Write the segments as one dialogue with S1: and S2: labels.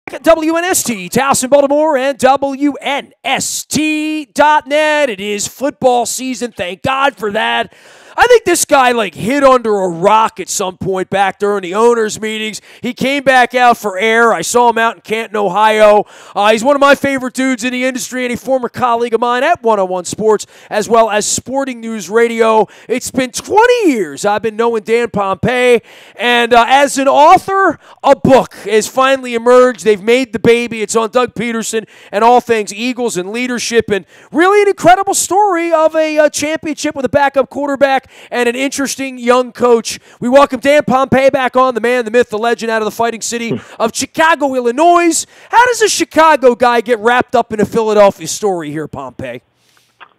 S1: WNST, Towson, Baltimore, and WNST.net. It is football season. Thank God for that. I think this guy hid under a rock at some point back during the owners' meetings. He came back out for air. I saw him out in Canton, Ohio. He's one of my favorite dudes in the industry and a former colleague of mine at 101 Sports as well as Sporting News Radio. It's been 20 years I've been knowing Dan Pompei, and as an author, a book has finally emerged. They've made the baby. It's on Doug Pederson and all things Eagles and leadership, and really an incredible story of a championship with a backup quarterback and an interesting young coach. We welcome Dan Pompei back on, the man, the myth, the legend out of the fighting city of Chicago, Illinois. How does a Chicago guy get wrapped up in a Philadelphia story here, Pompei?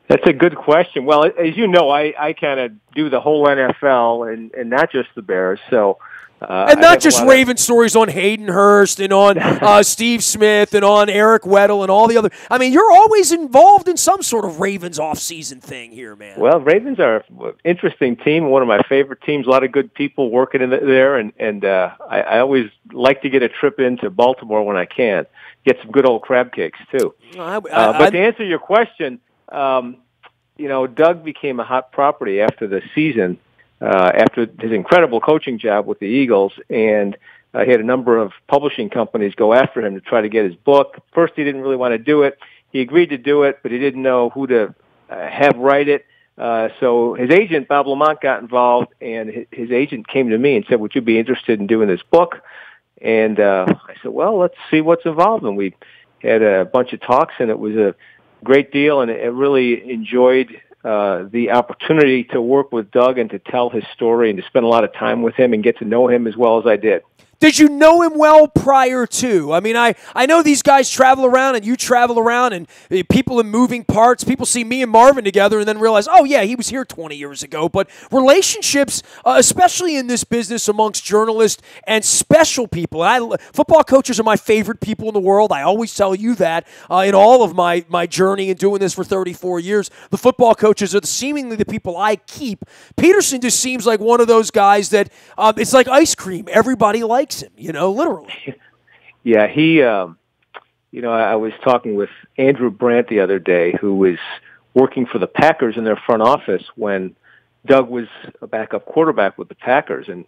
S2: That's a good question. Well, as you know, I kind of do the whole NFL and not just the Bears, so...
S1: and not just Raven stories on Hayden Hurst and on Steve Smith and on Eric Weddle and all the other. I mean, you're always involved in some sort of Ravens off-season thing here, man.
S2: Well, Ravens are an interesting team, one of my favorite teams. A lot of good people working in there, and I always like to get a trip into Baltimore when I can. Get some good old crab cakes, too. But to answer your question, Doug became a hot property after the season. After his incredible coaching job with the Eagles, and he had a number of publishing companies go after him to try to get his book. First, he didn't really want to do it. He agreed to do it, but he didn't know who to have write it. So his agent, Bob Lamont, got involved, and his agent came to me and said, would you be interested in doing this book? And I said, well, let's see what's involved. And we had a bunch of talks, and it was a great deal, and I really enjoyed the opportunity to work with Doug and to tell his story and to spend a lot of time with him and get to know him as well as I did.
S1: Did you know him well prior to? I mean, I know these guys travel around and you travel around and people in moving parts. People see me and Marvin together and then realize, oh, yeah, he was here 20 years ago. But relationships, especially in this business amongst journalists and special people. Football coaches are my favorite people in the world. I always tell you that in all of my journey and doing this for 34 years. The football coaches are seemingly the people I keep. Pederson just seems like one of those guys that it's like ice cream. Everybody likes him, literally.
S2: Yeah, he, I was talking with Andrew Brandt the other day, who was working for the Packers in their front office when Doug was a backup quarterback with the Packers. And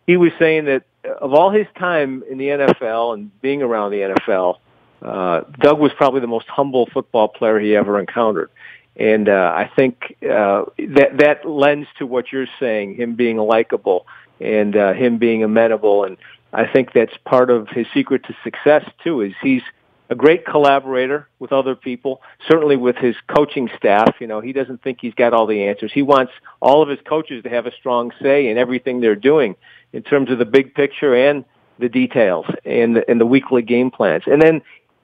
S2: he was saying that of all his time in the NFL and being around the NFL, Doug was probably the most humble football player he ever encountered. And I think that lends to what you're saying, him being likable and him being amenable. And I think that's part of his secret to success, too, is he's a great collaborator with other people, certainly with his coaching staff. He doesn't think he's got all the answers. He wants all of his coaches to have a strong say in everything they're doing in terms of the big picture and the details and the weekly game plans. And then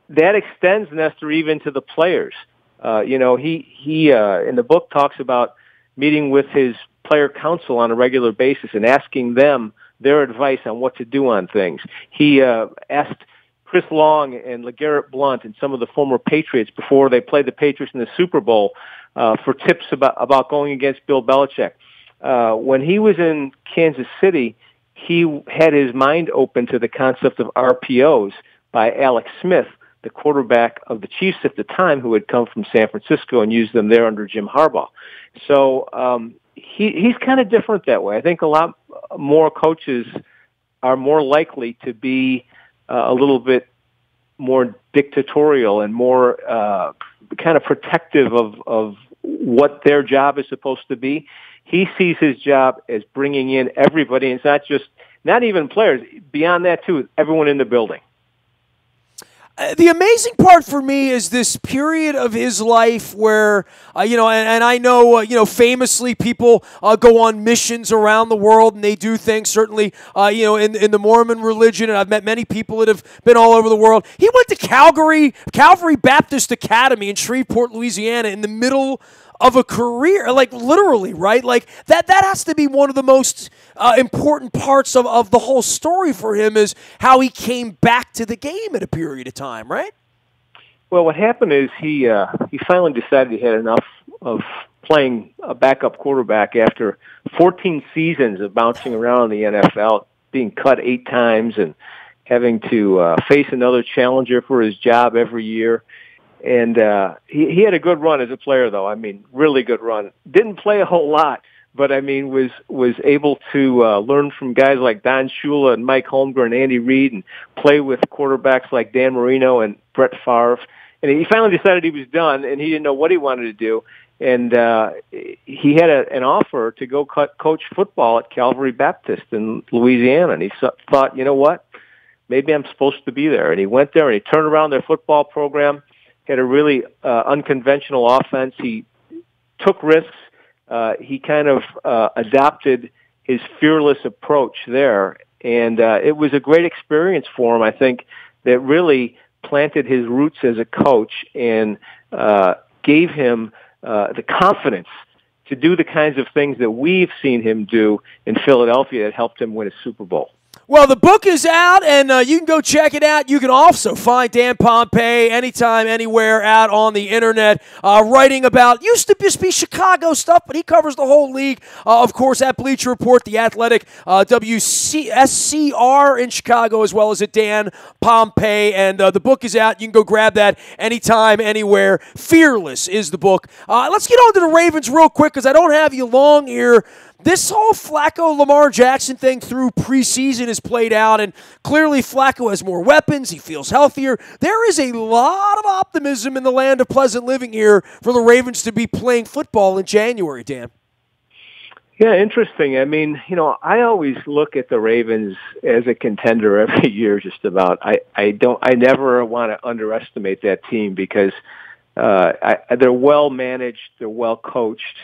S2: that extends, Nestor, even to the players. He in the book talks about meeting with his player council on a regular basis and asking them their advice on what to do on things. He asked Chris Long and LeGarrette Blount and some of the former Patriots before they played the Patriots in the Super Bowl for tips about going against Bill Belichick. When he was in Kansas City, he had his mind open to the concept of RPOs by Alex Smith, the quarterback of the Chiefs at the time, who had come from San Francisco and used them there under Jim Harbaugh. So he's kind of different that way. I think a lot more coaches are more likely to be a little bit more dictatorial and more kind of protective of what their job is supposed to be. He sees his job as bringing in everybody. And it's not even players. Beyond that, too, everyone in the building.
S1: The amazing part for me is this period of his life where, and I know, famously people go on missions around the world and they do things, certainly, in the Mormon religion, and I've met many people that have been all over the world. He went to Calvary Baptist Academy in Shreveport, Louisiana in the middle of a career, literally, right? That has to be one of the most important parts of the whole story for him, is how he came back to the game at a period of time, right?
S2: Well, what happened is he finally decided he had enough of playing a backup quarterback after 14 seasons of bouncing around in the NFL, being cut 8 times and having to face another challenger for his job every year. And he had a good run as a player, though. I mean, really good run. Didn't play a whole lot, but I mean, was able to learn from guys like Don Shula and Mike Holmgren and Andy Reid, and play with quarterbacks like Dan Marino and Brett Favre. And he finally decided he was done, and he didn't know what he wanted to do. And he had an offer to go coach football at Calvary Baptist in Louisiana. And he thought, you know what, maybe I'm supposed to be there. And he went there, and he turned around their football program. Had a really unconventional offense. He took risks. He kind of adopted his fearless approach there, and it was a great experience for him, I think, that really planted his roots as a coach and gave him the confidence to do the kinds of things that we've seen him do in Philadelphia that helped him win a Super Bowl.
S1: Well, the book is out, and you can go check it out. You can also find Dan Pompei anytime, anywhere out on the internet, writing about, used to just be Chicago stuff, but he covers the whole league. Of course, at Bleacher Report, The Athletic, WSCR in Chicago, as well as at Dan Pompei. And the book is out. You can go grab that anytime, anywhere. Fearless is the book. Let's get on to the Ravens real quick, because I don't have you long here. This whole Flacco-Lamar Jackson thing through preseason has played out, and clearly Flacco has more weapons. He feels healthier. There is a lot of optimism in the land of pleasant living here for the Ravens to be playing football in January, Dan.
S2: Yeah, interesting. I mean, you know, I always look at the Ravens as a contender every year, just about. I never want to underestimate that team because they're well managed, they're well coached.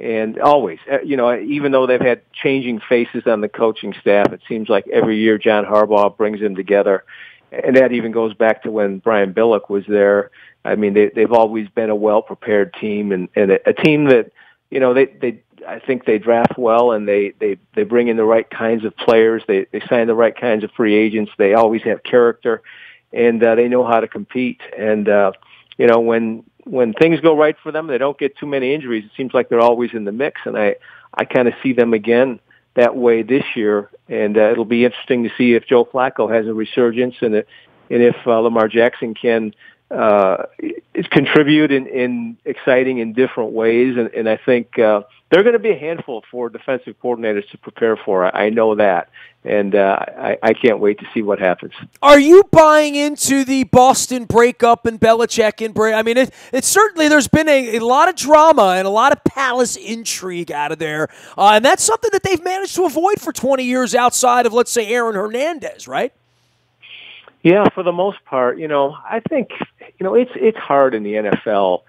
S2: And always, you know, even though they've had changing faces on the coaching staff, it seems like every year John Harbaugh brings them together. And that even goes back to when Brian Billick was there. I mean, they've always been a well-prepared team and a team that, you know, I think they draft well and they bring in the right kinds of players. They sign the right kinds of free agents. They always have character, and they know how to compete. And, you know, when things go right for them, they don't get too many injuries. It seems like they're always in the mix, and I kind of see them again that way this year. And it'll be interesting to see if Joe Flacco has a resurgence and if Lamar Jackson can contribute in exciting and different ways. And I think they're going to be a handful for defensive coordinators to prepare for. I know that. And I can't wait to see what happens.
S1: Are you buying into the Boston breakup and Belichick and I mean, it's certainly there's been a lot of drama and a lot of palace intrigue out of there. And that's something that they've managed to avoid for 20 years outside of, let's say, Aaron Hernandez, right?
S2: Yeah, for the most part. You know, I think, you know, it's hard in the NFL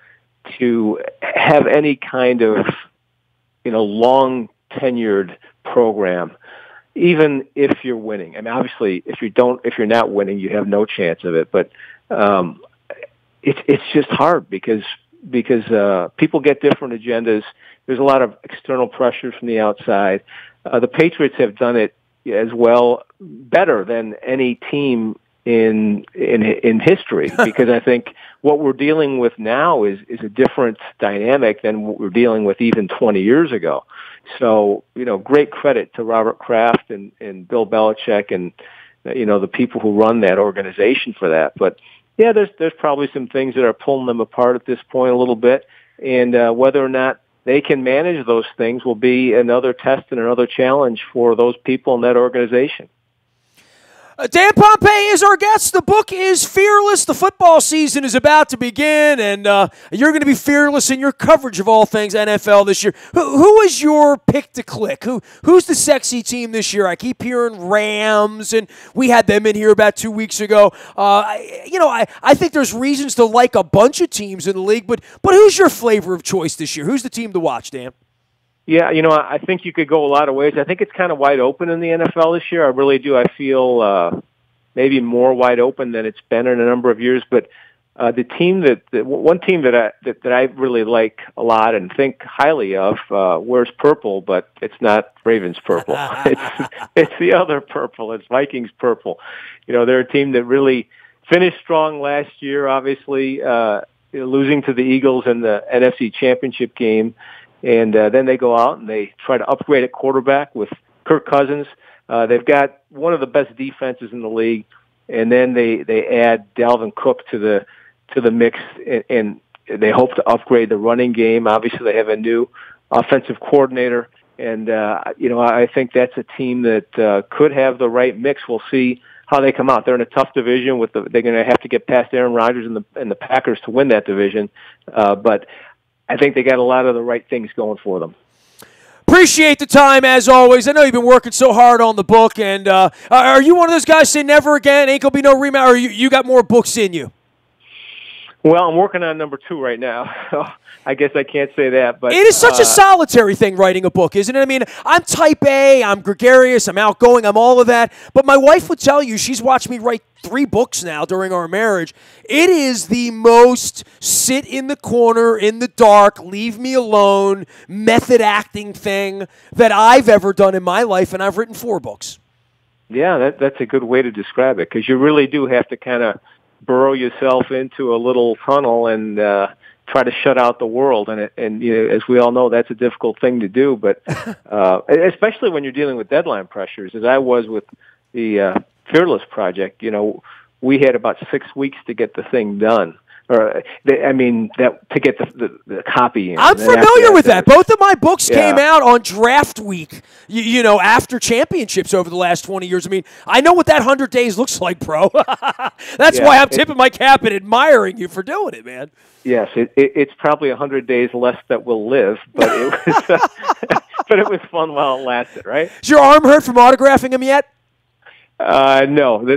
S2: to have any kind of, you know, long tenured program, even if you're winning. I mean, obviously, if you're not winning, you have no chance of it. But it's just hard because people get different agendas. There's a lot of external pressures from the outside. The Patriots have done it as well, better than any team in history, because I think what we're dealing with now is a different dynamic than what we're dealing with even 20 years ago. So, you know, great credit to Robert Kraft and Bill Belichick and, you know, the people who run that organization for that. But yeah, there's probably some things that are pulling them apart at this point a little bit, and whether or not they can manage those things will be another test and another challenge for those people in that organization.
S1: Dan Pompei is our guest. The book is Fearless. The football season is about to begin, and you're going to be fearless in your coverage of all things NFL this year. Who is your pick to click? Who's the sexy team this year? I keep hearing Rams, and we had them in here about 2 weeks ago. I think there's reasons to like a bunch of teams in the league, but who's your flavor of choice this year? Who's the team to watch, Dan?
S2: Yeah, you know, I think you could go a lot of ways. I think it's kind of wide open in the NFL this year. I really do. I feel maybe more wide open than it's been in a number of years. But the team one team that I really like a lot and think highly of wears purple, but it's not Ravens purple. It's the other purple. It's Vikings purple. You know, they're a team that really finished strong last year. Obviously, losing to the Eagles in the NFC Championship game. And then they go out and they try to upgrade at quarterback with Kirk Cousins. They've got one of the best defenses in the league, and then they add Dalvin Cook to the mix, and they hope to upgrade the running game. Obviously, they have a new offensive coordinator, and I think that's a team that could have the right mix. We'll see how they come out. They're in a tough division they're going to have to get past Aaron Rodgers and the Packers to win that division, but I think they got a lot of the right things going for them.
S1: Appreciate the time, as always. I know you've been working so hard on the book, and are you one of those guys say never again, ain't going to be no rematch, or you got more books in you?
S2: Well, I'm working on number 2 right now, so I guess I can't say that. But
S1: it is such a solitary thing, writing a book, isn't it? I mean, I'm type A, I'm gregarious, I'm outgoing, I'm all of that. But my wife would tell you, she's watched me write 3 books now during our marriage. It is the most sit in the corner, in the dark, leave me alone, method acting thing that I've ever done in my life, and I've written 4 books.
S2: Yeah, that's a good way to describe it, because you really do have to kind of burrow yourself into a little tunnel and try to shut out the world. And as we all know, that's a difficult thing to do. But especially when you're dealing with deadline pressures, as I was with the Fearless Project, we had about 6 weeks to get the thing done. To get the copy in.
S1: I'm familiar with that. Both of my books came out on draft week, after championships over the last 20 years. I mean, I know what that 100 days looks like, bro. That's why I'm tipping my cap and admiring you for doing it, man.
S2: Yes, it's probably 100 days less that we'll live, but it was, but it was fun while it lasted, right?
S1: Is your arm hurt from autographing them yet?
S2: No, they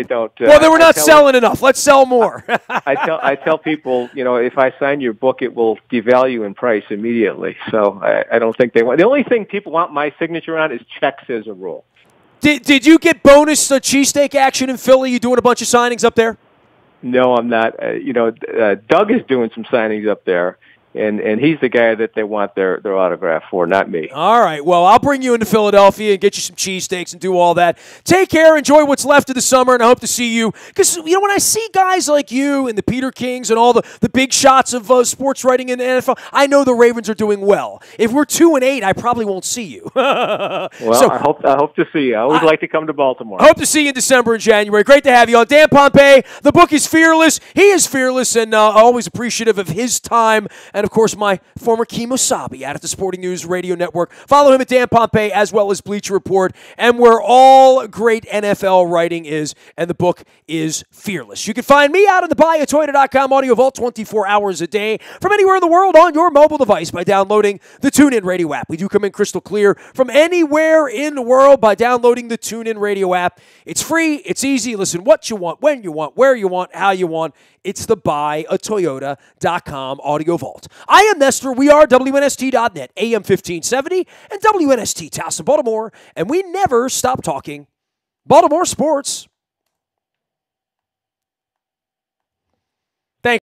S2: don't.
S1: Well, then we're not selling enough. Let's sell more.
S2: I tell people, if I sign your book, it will devalue in price immediately. So I don't think they want. The only thing people want my signature on is checks as a rule.
S1: Did you get bonus cheesesteak action in Philly? You doing a bunch of signings up there?
S2: No, I'm not. Doug is doing some signings up there. And he's the guy that they want their autograph for, not me.
S1: All right. Well, I'll bring you into Philadelphia and get you some cheesesteaks and do all that. Take care. Enjoy what's left of the summer, and I hope to see you. Because, when I see guys like you and the Peter Kings and all the big shots of sports writing in the NFL, I know the Ravens are doing well. If we're 2-8, I probably won't see you.
S2: Well, so, I hope to see you. I always like to come to Baltimore.
S1: Hope to see you in December and January. Great to have you on. Dan Pompei, the book is Fearless. He is fearless, and always appreciative of his time. And, of course, my former Kemosabe out at the Sporting News Radio Network. Follow him at Dan Pompei as well as Bleacher Report, and where all great NFL writing is, and the book is Fearless. You can find me out on the buyatoyota.com audio vault 24 hours a day from anywhere in the world on your mobile device by downloading the TuneIn Radio app. We do come in crystal clear from anywhere in the world by downloading the TuneIn Radio app. It's free. It's easy. Listen what you want, when you want, where you want, how you want. It's the buyatoyota.com audio vault. I am Nestor. We are WNST.net, AM 1570, and WNST Towson, Baltimore. And we never stop talking Baltimore sports.